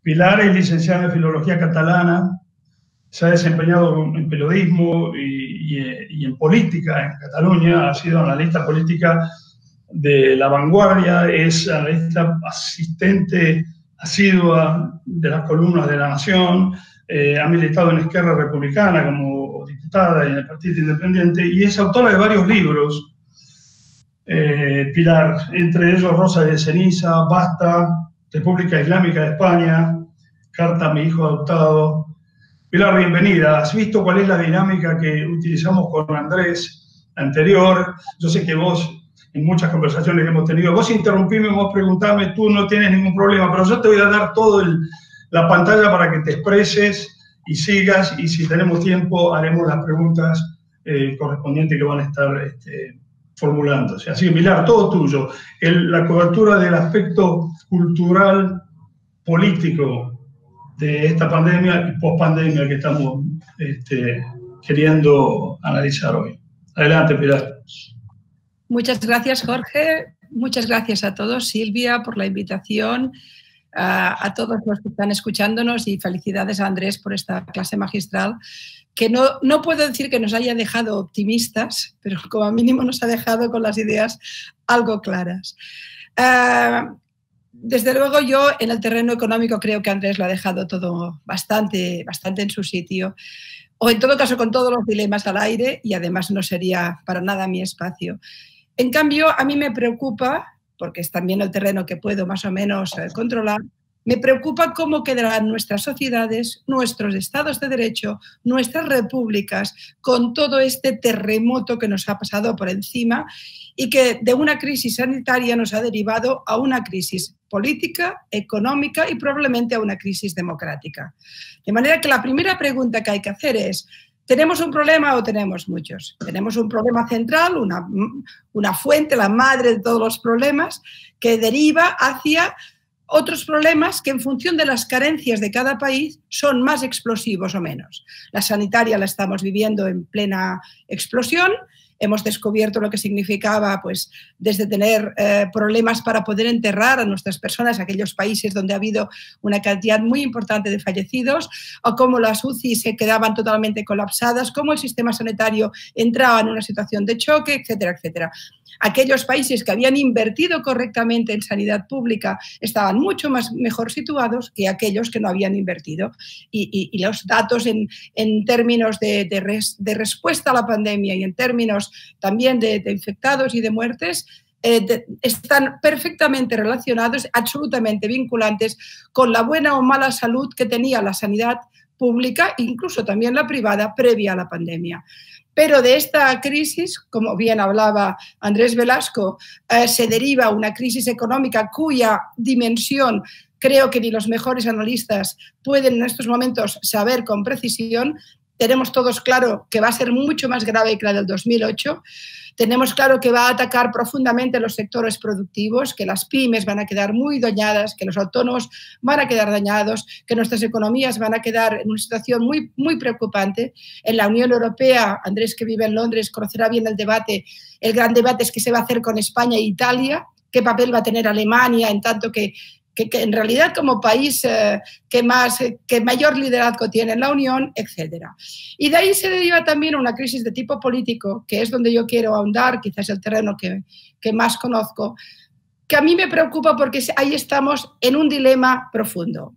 Pilar es licenciada en Filología Catalana, se ha desempeñado en periodismo y en política en Cataluña, ha sido analista política de La Vanguardia, es analista asistente asidua de las columnas de La Nación, ha militado en Esquerra Republicana como diputada y en el Partido Independiente y es autora de varios libros, Pilar, entre ellos Rosa de Ceniza, Basta, República Islámica de España, Carta a mi hijo adoptado. Pilar, bienvenida. ¿Has visto cuál es la dinámica que utilizamos con Andrés anterior? Yo sé que vos, en muchas conversaciones que hemos tenido, vos interrumpime, vos preguntame, tú no tienes ningún problema, pero yo te voy a dar toda la pantalla para que te expreses y sigas, y si tenemos tiempo haremos las preguntas correspondientes que van a estar formulándose. Así que, Pilar, todo tuyo. La cobertura del aspecto cultural, político de esta pandemia y pospandemia que estamos queriendo analizar hoy. Adelante, Pilar. Muchas gracias, Jorge. Muchas gracias a todos, Silvia, por la invitación, a todos los que están escuchándonos y felicidades a Andrés por esta clase magistral, que no puedo decir que nos haya dejado optimistas, pero como mínimo nos ha dejado con las ideas algo claras. Desde luego yo en el terreno económico creo que Andrés lo ha dejado todo bastante en su sitio, o en todo caso con todos los dilemas al aire, y además no sería para nada mi espacio. En cambio, a mí me preocupa, porque es también el terreno que puedo más o menos controlar, me preocupa cómo quedarán nuestras sociedades, nuestros estados de derecho, nuestras repúblicas, con todo este terremoto que nos ha pasado por encima y que de una crisis sanitaria nos ha derivado a una crisis política, económica y probablemente a una crisis democrática. De manera que la primera pregunta que hay que hacer es, ¿tenemos un problema o tenemos muchos? Tenemos un problema central, una fuente, la madre de todos los problemas, que deriva hacia otros problemas que en función de las carencias de cada país son más explosivos o menos. La sanitaria la estamos viviendo en plena explosión. Hemos descubierto lo que significaba, pues, desde tener problemas para poder enterrar a nuestras personas, aquellos países donde ha habido una cantidad muy importante de fallecidos, o cómo las UCI se quedaban totalmente colapsadas, cómo el sistema sanitario entraba en una situación de choque, etcétera, etcétera. Aquellos países que habían invertido correctamente en sanidad pública estaban mucho mejor situados que aquellos que no habían invertido. Y los datos en términos de respuesta a la pandemia y en términos también de infectados y de muertes están perfectamente relacionados, absolutamente vinculantes con la buena o mala salud que tenía la sanidad pública, incluso también la privada, previa a la pandemia. Pero de esta crisis, como bien hablaba Andrés Velasco, se deriva una crisis económica cuya dimensión creo que ni los mejores analistas pueden en estos momentos saber con precisión. Tenemos todos claro que va a ser mucho más grave que la del 2008. Tenemos claro que va a atacar profundamente los sectores productivos, que las pymes van a quedar muy dañadas, que los autónomos van a quedar dañados, que nuestras economías van a quedar en una situación muy preocupante. En la Unión Europea, Andrés, que vive en Londres, conocerá bien el debate. El gran debate es qué se va a hacer con España e Italia, qué papel va a tener Alemania, en tanto que en realidad como país que mayor liderazgo tiene en la Unión, etc. Y de ahí se deriva también una crisis de tipo político, que es donde yo quiero ahondar, quizás el terreno que más conozco, que a mí me preocupa porque ahí estamos en un dilema profundo.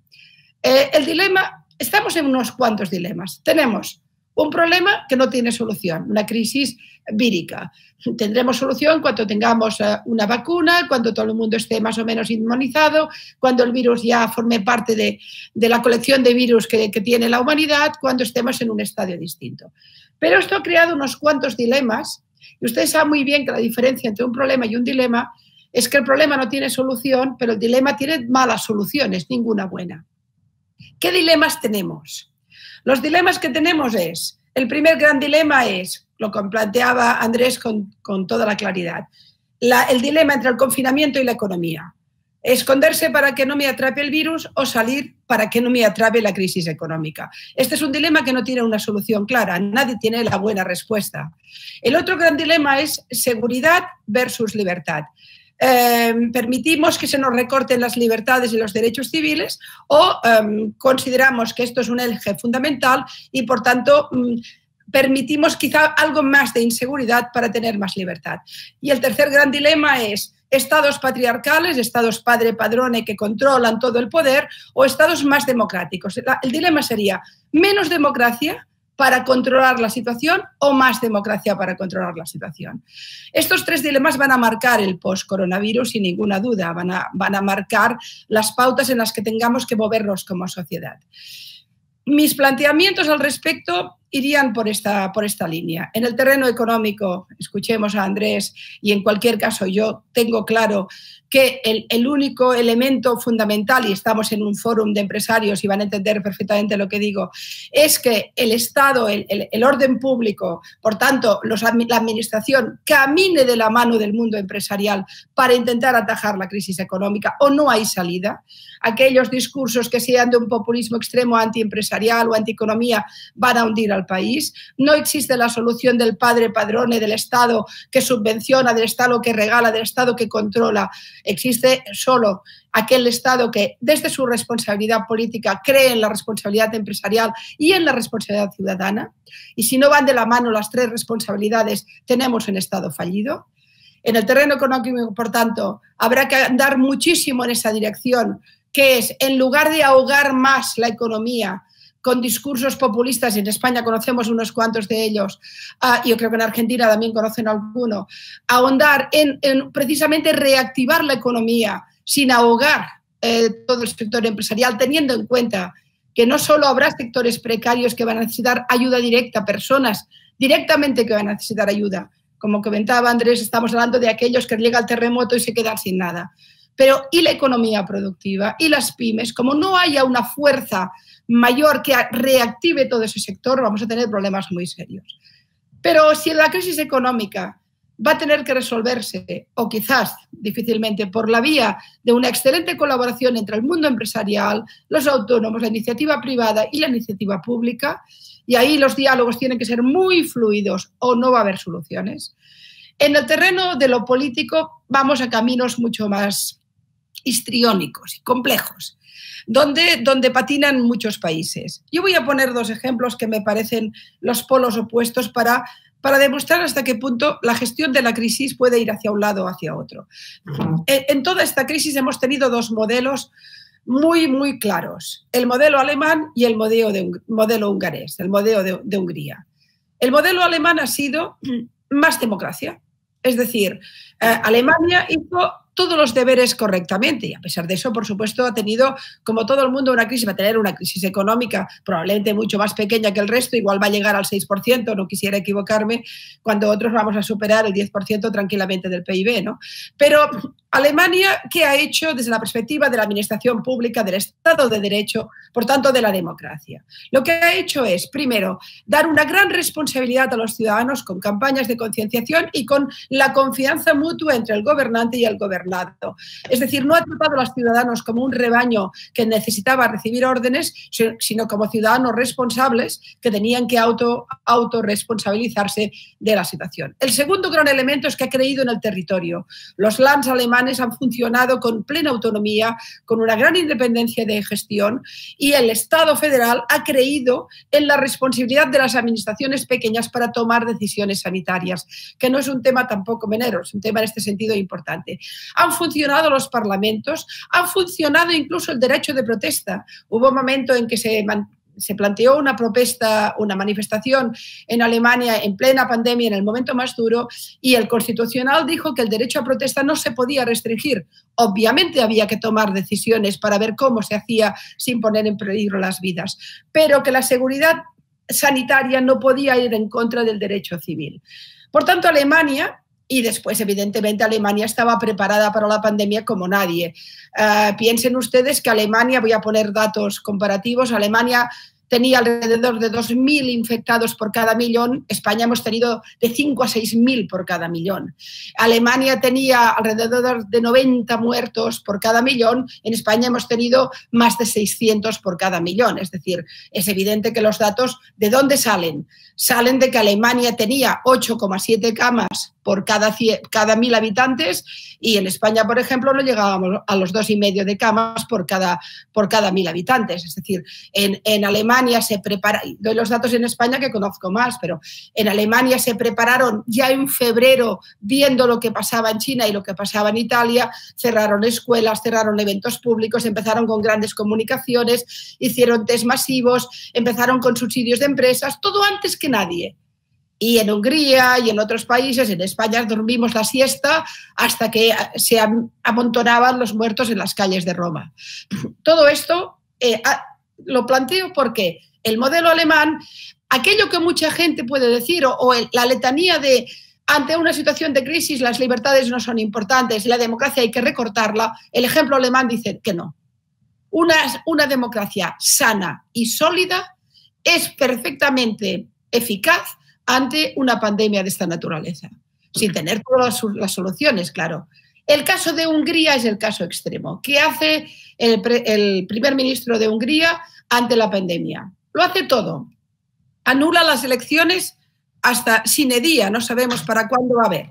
El dilema, estamos en unos cuantos dilemas. Tenemos un problema que no tiene solución, una crisis vírica. Tendremos solución cuando tengamos una vacuna, cuando todo el mundo esté más o menos inmunizado, cuando el virus ya forme parte de la colección de virus que tiene la humanidad, cuando estemos en un estadio distinto. Pero esto ha creado unos cuantos dilemas y ustedes saben muy bien que la diferencia entre un problema y un dilema es que el problema no tiene solución, pero el dilema tiene malas soluciones, ninguna buena. ¿Qué dilemas tenemos? Los dilemas que tenemos es, el primer gran dilema es, lo que planteaba Andrés con toda la claridad, el dilema entre el confinamiento y la economía. Esconderse para que no me atrape el virus o salir para que no me atrape la crisis económica. Este es un dilema que no tiene una solución clara, nadie tiene la buena respuesta. El otro gran dilema es seguridad versus libertad. permitimos que se nos recorten las libertades y los derechos civiles o consideramos que esto es un eje fundamental y, por tanto, permitimos quizá algo más de inseguridad para tener más libertad. Y el tercer gran dilema es estados patriarcales, estados padre-padrone que controlan todo el poder o estados más democráticos. El dilema sería menos democracia para controlar la situación o más democracia para controlar la situación. Estos tres dilemas van a marcar el post-coronavirus sin ninguna duda, van a marcar las pautas en las que tengamos que movernos como sociedad. Mis planteamientos al respecto irían por esta línea. En el terreno económico, escuchemos a Andrés, y en cualquier caso yo tengo claro que el único elemento fundamental, y estamos en un fórum de empresarios y van a entender perfectamente lo que digo, es que el Estado, el orden público, por tanto, la administración, camine de la mano del mundo empresarial para intentar atajar la crisis económica o no hay salida. Aquellos discursos que sean de un populismo extremo antiempresarial o antieconomía van a hundir al país. No existe la solución del padre padrone, del Estado que subvenciona, del Estado que regala, del Estado que controla. Existe solo aquel Estado que desde su responsabilidad política cree en la responsabilidad empresarial y en la responsabilidad ciudadana. Y si no van de la mano las tres responsabilidades, tenemos un Estado fallido. En el terreno económico, por tanto, habrá que andar muchísimo en esa dirección, que es, en lugar de ahogar más la economía con discursos populistas, y en España conocemos unos cuantos de ellos, yo creo que en Argentina también conocen alguno, ahondar en precisamente reactivar la economía sin ahogar todo el sector empresarial, teniendo en cuenta que no solo habrá sectores precarios que van a necesitar ayuda directa, personas directamente que van a necesitar ayuda. Como comentaba Andrés, estamos hablando de aquellos que llega el terremoto y se quedan sin nada. Pero ¿y la economía productiva? ¿Y las pymes? Como no haya una fuerza mayor que reactive todo ese sector, vamos a tener problemas muy serios. Pero si la crisis económica va a tener que resolverse, o quizás difícilmente, por la vía de una excelente colaboración entre el mundo empresarial, los autónomos, la iniciativa privada y la iniciativa pública, y ahí los diálogos tienen que ser muy fluidos o no va a haber soluciones. En el terreno de lo político vamos a caminos mucho más histriónicos y complejos, donde patinan muchos países. Yo voy a poner dos ejemplos que me parecen los polos opuestos para demostrar hasta qué punto la gestión de la crisis puede ir hacia un lado o hacia otro. En toda esta crisis hemos tenido dos modelos muy, muy claros, el modelo alemán y el modelo hungarés, el modelo de Hungría. El modelo alemán ha sido más democracia, es decir, Alemania hizo todos los deberes correctamente y a pesar de eso, por supuesto, ha tenido, como todo el mundo, una crisis, va a tener una crisis económica probablemente mucho más pequeña que el resto, igual va a llegar al 6%, no quisiera equivocarme, cuando otros vamos a superar el 10% tranquilamente del PIB, ¿no? Pero Alemania, ¿qué ha hecho desde la perspectiva de la administración pública, del Estado de Derecho, por tanto, de la democracia? Lo que ha hecho es, primero, dar una gran responsabilidad a los ciudadanos con campañas de concienciación y con la confianza mutua entre el gobernante y el gobernado. Es decir, no ha tratado a los ciudadanos como un rebaño que necesitaba recibir órdenes, sino como ciudadanos responsables que tenían que autorresponsabilizarse de la situación. El segundo gran elemento es que ha creído en el territorio. Los Lands alemanes han funcionado con plena autonomía, con una gran independencia de gestión y el Estado federal ha creído en la responsabilidad de las administraciones pequeñas para tomar decisiones sanitarias, que no es un tema tampoco menor, es un tema en este sentido importante. Han funcionado los parlamentos, ha funcionado incluso el derecho de protesta. Hubo un momento en que se planteó una manifestación en Alemania en plena pandemia, en el momento más duro, y el Constitucional dijo que el derecho a protesta no se podía restringir. Obviamente había que tomar decisiones para ver cómo se hacía sin poner en peligro las vidas, pero que la seguridad sanitaria no podía ir en contra del derecho civil. Por tanto, Alemania... Y después, evidentemente, Alemania estaba preparada para la pandemia como nadie. Piensen ustedes que Alemania, voy a poner datos comparativos, Alemania tenía alrededor de 2.000 infectados por cada millón, España hemos tenido de 5 a 6.000 por cada millón. Alemania tenía alrededor de 90 muertos por cada millón, en España hemos tenido más de 600 por cada millón. Es decir, es evidente que los datos, ¿de dónde salen? Salen de que Alemania tenía 8,7 camas por cada 1.000 habitantes, y en España, por ejemplo, no llegábamos a los 2,5 de camas por cada 1.000 habitantes. Es decir, en Alemania se prepara, doy los datos en España que conozco más, pero en Alemania se prepararon ya en febrero, viendo lo que pasaba en China y lo que pasaba en Italia, cerraron escuelas, cerraron eventos públicos, empezaron con grandes comunicaciones, hicieron test masivos, empezaron con subsidios de empresas, todo antes que nadie. Y en Hungría y en otros países, en España, dormimos la siesta hasta que se amontonaban los muertos en las calles de Roma. Todo esto lo planteo porque el modelo alemán, aquello que mucha gente puede decir, o la letanía de ante una situación de crisis las libertades no son importantes, la democracia hay que recortarla, el ejemplo alemán dice que no. Una democracia sana y sólida es perfectamente eficaz ante una pandemia de esta naturaleza, sin tener todas las soluciones, claro. El caso de Hungría es el caso extremo. ¿Qué hace el primer ministro de Hungría ante la pandemia? Lo hace todo. Anula las elecciones hasta sine die, no sabemos para cuándo va a haber.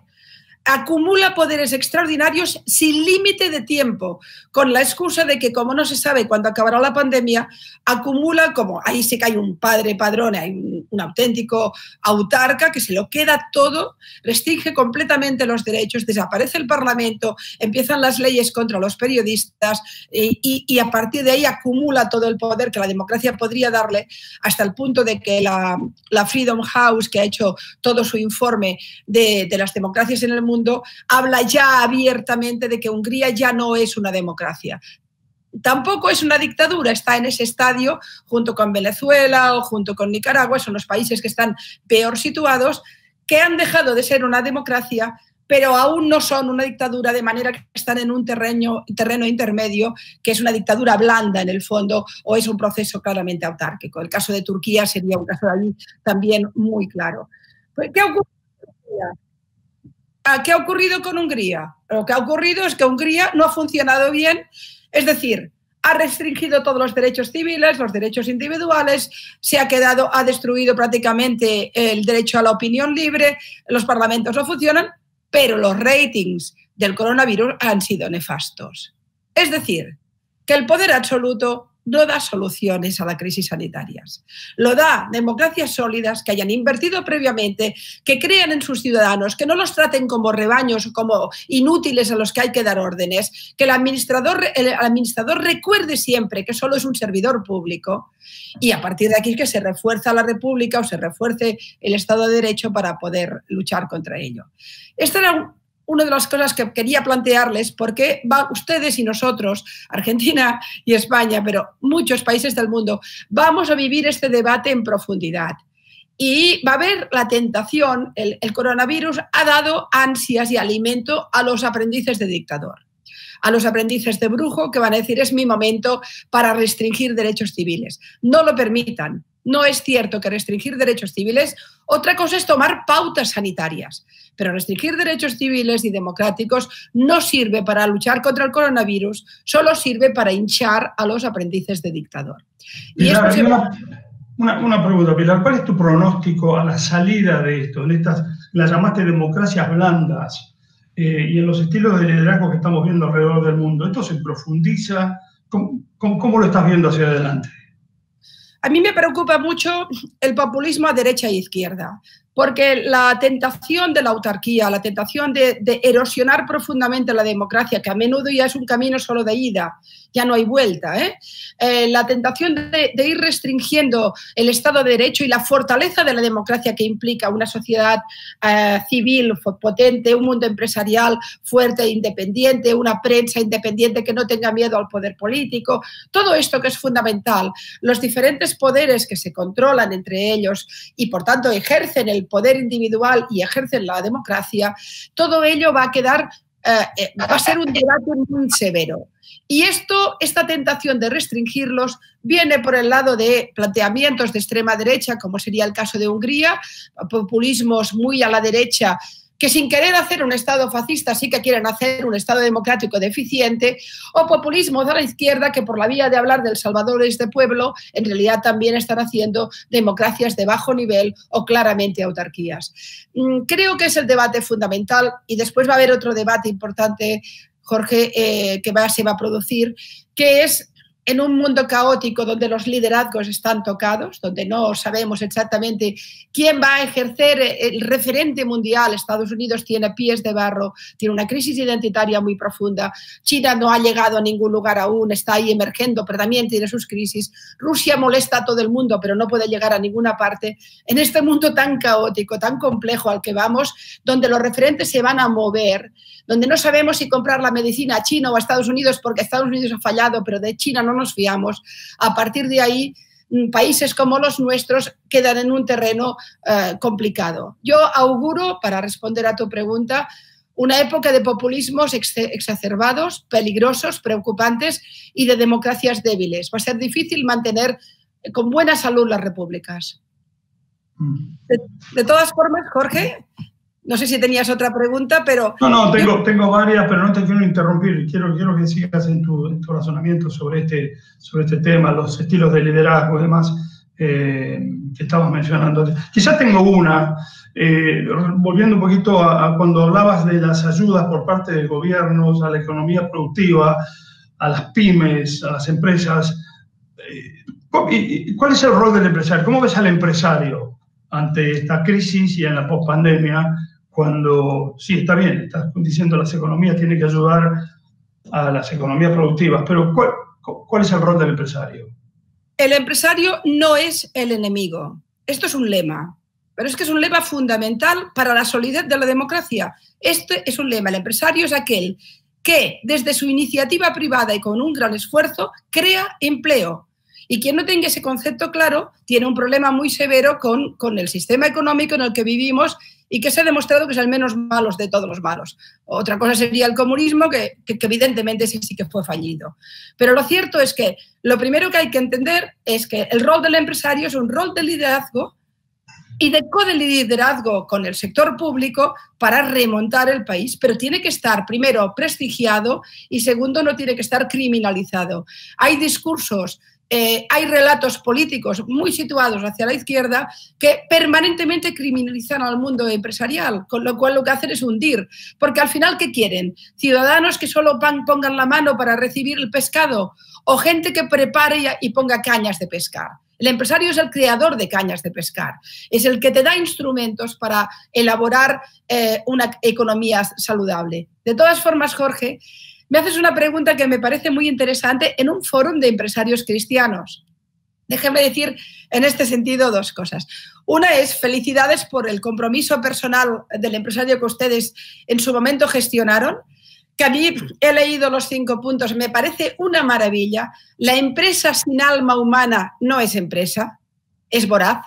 Acumula poderes extraordinarios sin límite de tiempo, con la excusa de que como no se sabe cuándo acabará la pandemia, acumula como ahí sí que hay un padre padrón, hay un auténtico autarca que se lo queda todo, restringe completamente los derechos, desaparece el Parlamento, empiezan las leyes contra los periodistas y a partir de ahí acumula todo el poder que la democracia podría darle, hasta el punto de que la Freedom House, que ha hecho todo su informe de las democracias en el mundo, habla ya abiertamente de que Hungría ya no es una democracia. Tampoco es una dictadura, está en ese estadio junto con Venezuela o junto con Nicaragua, son los países que están peor situados, que han dejado de ser una democracia, pero aún no son una dictadura, de manera que están en un terreno intermedio, que es una dictadura blanda en el fondo, o es un proceso claramente autárquico. El caso de Turquía sería un caso de allí también muy claro. ¿Qué ocurre en Turquía? ¿Qué ha ocurrido con Hungría? Lo que ha ocurrido es que Hungría no ha funcionado bien, es decir, ha restringido todos los derechos civiles, los derechos individuales, ha destruido prácticamente el derecho a la opinión libre, los parlamentos no funcionan, pero los ratings del coronavirus han sido nefastos. Es decir, que el poder absoluto no da soluciones a las crisis sanitarias. Lo da democracias sólidas que hayan invertido previamente, que crean en sus ciudadanos, que no los traten como rebaños, como inútiles a los que hay que dar órdenes, que el administrador recuerde siempre que solo es un servidor público y a partir de aquí que se refuerza la República o se refuerce el Estado de Derecho para poder luchar contra ello. Esta era una de las cosas que quería plantearles, porque ustedes y nosotros, Argentina y España, pero muchos países del mundo, vamos a vivir este debate en profundidad. Y va a haber la tentación, el coronavirus ha dado ansias y alimento a los aprendices de dictador, a los aprendices de brujo que van a decir es mi momento para restringir derechos civiles. No lo permitan. No es cierto que restringir derechos civiles, otra cosa es tomar pautas sanitarias, pero restringir derechos civiles y democráticos no sirve para luchar contra el coronavirus, solo sirve para hinchar a los aprendices de dictador. Pilar, una pregunta, Pilar, ¿cuál es tu pronóstico a la salida de esto, en estas, las llamaste democracias blandas y en los estilos de liderazgo que estamos viendo alrededor del mundo? ¿Esto se profundiza? ¿Cómo lo estás viendo hacia adelante? A mí me preocupa mucho el populismo a derecha e izquierda, porque la tentación de la autarquía, la tentación de erosionar profundamente la democracia, que a menudo ya es un camino solo de ida, ya no hay vuelta, la tentación de ir restringiendo el Estado de Derecho y la fortaleza de la democracia que implica una sociedad civil potente, un mundo empresarial fuerte e independiente, una prensa independiente que no tenga miedo al poder político, todo esto que es fundamental, los diferentes poderes que se controlan entre ellos y por tanto ejercen el poder individual y ejercen la democracia, todo ello va a quedar, va a ser un debate muy severo. Y esta tentación de restringirlos viene por el lado de planteamientos de extrema derecha, como sería el caso de Hungría, populismos muy a la derecha, que sin querer hacer un Estado fascista sí que quieren hacer un Estado democrático deficiente, o populismo de la izquierda que por la vía de hablar del Salvador de este pueblo en realidad también están haciendo democracias de bajo nivel o claramente autarquías. Creo que es el debate fundamental y después va a haber otro debate importante, Jorge, que se va a producir, que es en un mundo caótico donde los liderazgos están tocados, donde no sabemos exactamente quién va a ejercer el referente mundial. Estados Unidos tiene pies de barro, tiene una crisis identitaria muy profunda. China no ha llegado a ningún lugar aún, está ahí emergiendo, pero también tiene sus crisis. Rusia molesta a todo el mundo, pero no puede llegar a ninguna parte. En este mundo tan caótico, tan complejo al que vamos, donde los referentes se van a mover, donde no sabemos si comprar la medicina a China o a Estados Unidos porque Estados Unidos ha fallado, pero de China no nos fiamos. A partir de ahí, países como los nuestros quedan en un terreno complicado. Yo auguro, para responder a tu pregunta, una época de populismos exacerbados, peligrosos, preocupantes y de democracias débiles. Va a ser difícil mantener con buena salud las repúblicas. De todas formas, Jorge, no sé si tenías otra pregunta, pero... No, tengo varias, pero no te quiero interrumpir. Quiero que sigas en tu razonamiento sobre este tema, los estilos de liderazgo y demás que estabas mencionando. Quizás tengo una, volviendo un poquito a cuando hablabas de las ayudas por parte del gobierno a la economía productiva, a las pymes, a las empresas. ¿Cuál es el rol del empresario? ¿Cómo ves al empresario ante esta crisis y en la pospandemia? Cuando, sí, está bien, estás diciendo las economías tienen que ayudar a las economías productivas, pero ¿cuál es el rol del empresario? El empresario no es el enemigo. Esto es un lema, pero es que es un lema fundamental para la solidez de la democracia. Este es un lema. El empresario es aquel que, desde su iniciativa privada y con un gran esfuerzo, crea empleo. Y quien no tenga ese concepto claro tiene un problema muy severo con el sistema económico en el que vivimos y que se ha demostrado que es el menos malo de todos los malos. Otra cosa sería el comunismo, que evidentemente sí que fue fallido. Pero lo cierto es que lo primero que hay que entender es que el rol del empresario es un rol de liderazgo y de co-liderazgo con el sector público para remontar el país, pero tiene que estar, primero, prestigiado y, segundo, no tiene que estar criminalizado. Hay discursos, hay relatos políticos muy situados hacia la izquierda que permanentemente criminalizan al mundo empresarial, con lo cual lo que hacen es hundir. Porque al final, ¿qué quieren? ¿Ciudadanos que solo pongan la mano para recibir el pescado o gente que prepare y ponga cañas de pescar? El empresario es el creador de cañas de pescar, es el que te da instrumentos para elaborar una economía saludable. De todas formas, Jorge, me haces una pregunta que me parece muy interesante en un foro de empresarios cristianos. Déjeme decir en este sentido dos cosas. Una es felicidades por el compromiso personal del empresario que ustedes en su momento gestionaron, que a mí he leído los 5 puntos, me parece una maravilla. La empresa sin alma humana no es empresa, es voraz.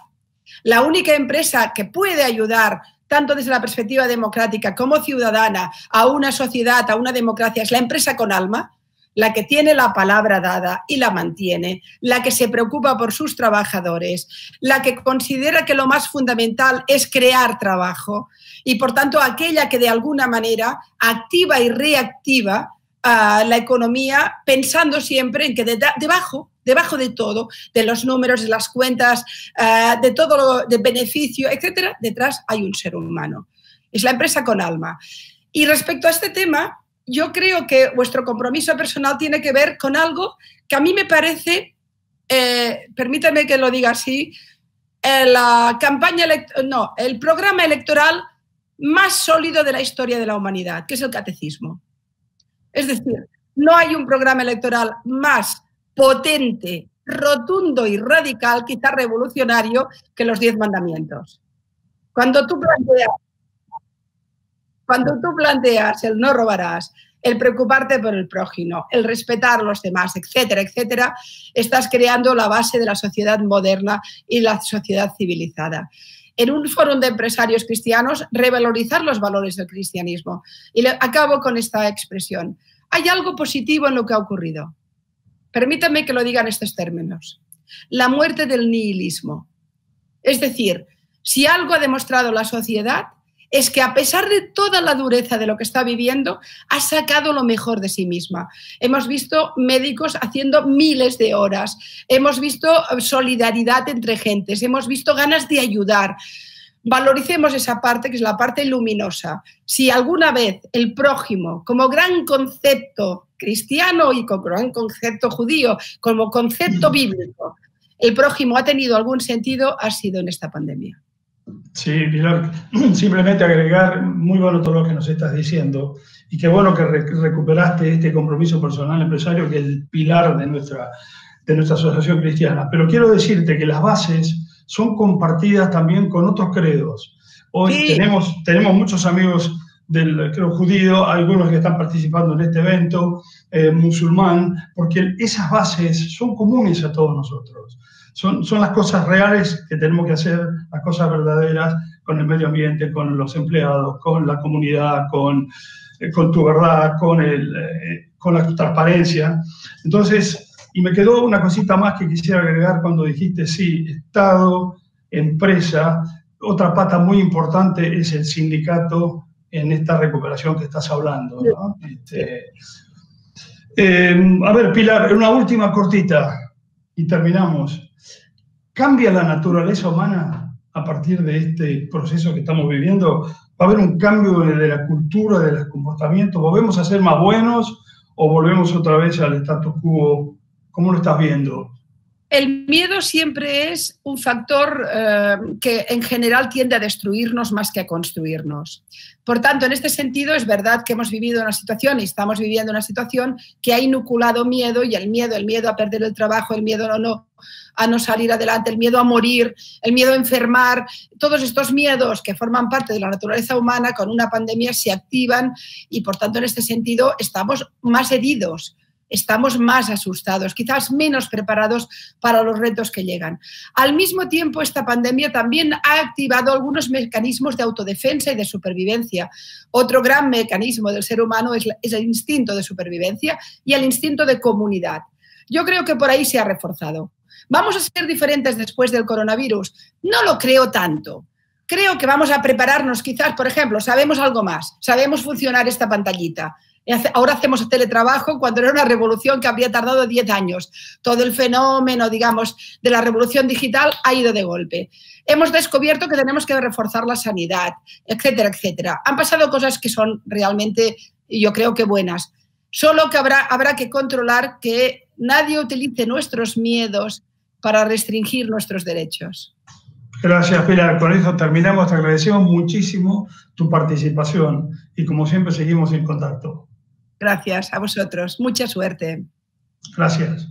La única empresa que puede ayudar tanto desde la perspectiva democrática como ciudadana, a una sociedad, a una democracia, es la empresa con alma, la que tiene la palabra dada y la mantiene, la que se preocupa por sus trabajadores, la que considera que lo más fundamental es crear trabajo y, por tanto, aquella que de alguna manera activa y reactiva la economía pensando siempre en que debajo de todo, de los números, de las cuentas, de todo lo de beneficio, etcétera, detrás hay un ser humano. Es la empresa con alma. Y respecto a este tema, yo creo que vuestro compromiso personal tiene que ver con algo que a mí me parece, permítame que lo diga así, el programa electoral más sólido de la historia de la humanidad, que es el catecismo. Es decir, no hay un programa electoral más potente, rotundo y radical, quizá revolucionario, que los 10 mandamientos. Cuando tú planteas el no robarás, el preocuparte por el prójimo, el respetar a los demás, etcétera, etcétera, estás creando la base de la sociedad moderna y la sociedad civilizada. En un foro de empresarios cristianos, revalorizar los valores del cristianismo. Y acabo con esta expresión. Hay algo positivo en lo que ha ocurrido. Permítanme que lo diga en estos términos. La muerte del nihilismo. Es decir, si algo ha demostrado la sociedad es que a pesar de toda la dureza de lo que está viviendo, ha sacado lo mejor de sí misma. Hemos visto médicos haciendo miles de horas, hemos visto solidaridad entre gentes, hemos visto ganas de ayudar. Valoricemos esa parte, que es la parte luminosa. Si alguna vez el prójimo, como gran concepto cristiano y como gran concepto judío, como concepto bíblico, el prójimo ha tenido algún sentido, ha sido en esta pandemia. Sí, Pilar, simplemente agregar, muy bueno todo lo que nos estás diciendo, y qué bueno que recuperaste este compromiso personal empresario, que es el pilar de nuestra asociación cristiana. Pero quiero decirte que las bases son compartidas también con otros credos. Hoy sí, tenemos muchos amigos del credo judío, algunos que están participando en este evento, musulmán, porque esas bases son comunes a todos nosotros. Son las cosas reales que tenemos que hacer, las cosas verdaderas con el medio ambiente, con los empleados, con la comunidad, con tu verdad, con la transparencia. Entonces, y me quedó una cosita más que quisiera agregar cuando dijiste, sí, Estado, empresa. Otra pata muy importante es el sindicato en esta recuperación que estás hablando, ¿no? A ver, Pilar, una última cortita y terminamos. ¿Cambia la naturaleza humana a partir de este proceso que estamos viviendo? ¿Va a haber un cambio de la cultura, de los comportamientos? ¿Volvemos a ser más buenos o volvemos otra vez al status quo? ¿Cómo lo estás viendo? El miedo siempre es un factor que en general tiende a destruirnos más que a construirnos. Por tanto, en este sentido es verdad que hemos vivido una situación y estamos viviendo una situación que ha inoculado miedo, y el miedo a perder el trabajo, el miedo a no salir adelante, el miedo a morir, el miedo a enfermar, todos estos miedos que forman parte de la naturaleza humana con una pandemia se activan y, por tanto, en este sentido estamos más heridos. Estamos más asustados, quizás menos preparados para los retos que llegan. Al mismo tiempo, esta pandemia también ha activado algunos mecanismos de autodefensa y de supervivencia. Otro gran mecanismo del ser humano es el instinto de supervivencia y el instinto de comunidad. Yo creo que por ahí se ha reforzado. ¿Vamos a ser diferentes después del coronavirus? No lo creo tanto. Creo que vamos a prepararnos quizás, por ejemplo, sabemos algo más, sabemos funcionar esta pantallita. Ahora hacemos teletrabajo cuando era una revolución que habría tardado 10 años. Todo el fenómeno, digamos, de la revolución digital ha ido de golpe. Hemos descubierto que tenemos que reforzar la sanidad, etcétera, etcétera. Han pasado cosas que son realmente, yo creo que buenas. Solo que habrá que controlar que nadie utilice nuestros miedos para restringir nuestros derechos. Gracias, Pilar. Con eso terminamos. Te agradecemos muchísimo tu participación y, como siempre, seguimos en contacto. Gracias a vosotros. Mucha suerte. Gracias.